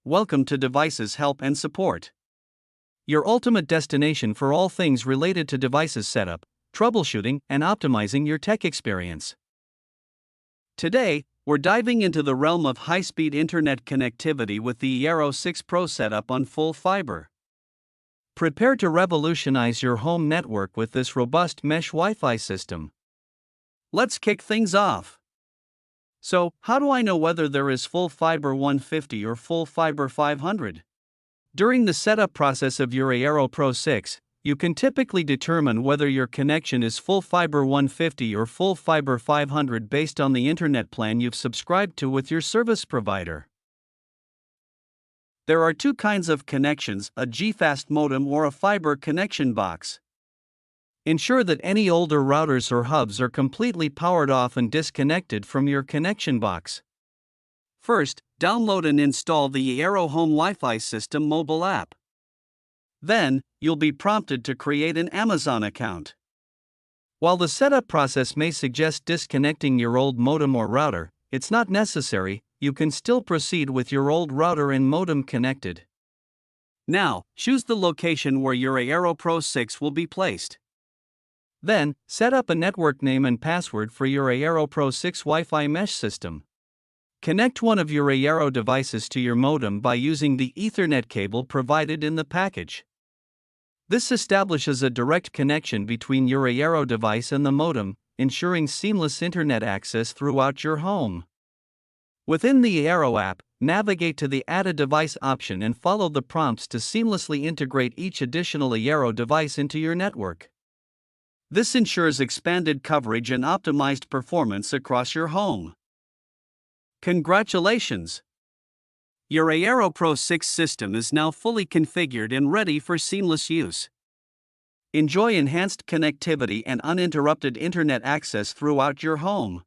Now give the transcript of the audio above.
Welcome to Devices Help and Support, your ultimate destination for all things related to devices setup, troubleshooting, and optimizing your tech experience. Today, we're diving into the realm of high-speed internet connectivity with the EERO Pro setup on full fiber. Prepare to revolutionize your home network with this robust mesh Wi-Fi system. Let's kick things off. So, how do I know whether there is full fiber 150 or full fiber 500? During the setup process of your EERO Pro 6, you can typically determine whether your connection is full fiber 150 or full fiber 500 based on the internet plan you've subscribed to with your service provider. There are two kinds of connections, a G-Fast modem or a fiber connection box. Ensure that any older routers or hubs are completely powered off and disconnected from your connection box. First, download and install the EERO Home Wi-Fi System mobile app. Then, you'll be prompted to create an Amazon account. While the setup process may suggest disconnecting your old modem or router, it's not necessary. You can still proceed with your old router and modem connected. Now, choose the location where your EERO Pro 6 will be placed. Then, set up a network name and password for your EERO Pro 6 Wi-Fi mesh system. Connect one of your EERO devices to your modem by using the Ethernet cable provided in the package. This establishes a direct connection between your EERO device and the modem, ensuring seamless internet access throughout your home. Within the EERO app, navigate to the Add a Device option and follow the prompts to seamlessly integrate each additional EERO device into your network. This ensures expanded coverage and optimized performance across your home. Congratulations! Your EERO Pro 6 system is now fully configured and ready for seamless use. Enjoy enhanced connectivity and uninterrupted internet access throughout your home.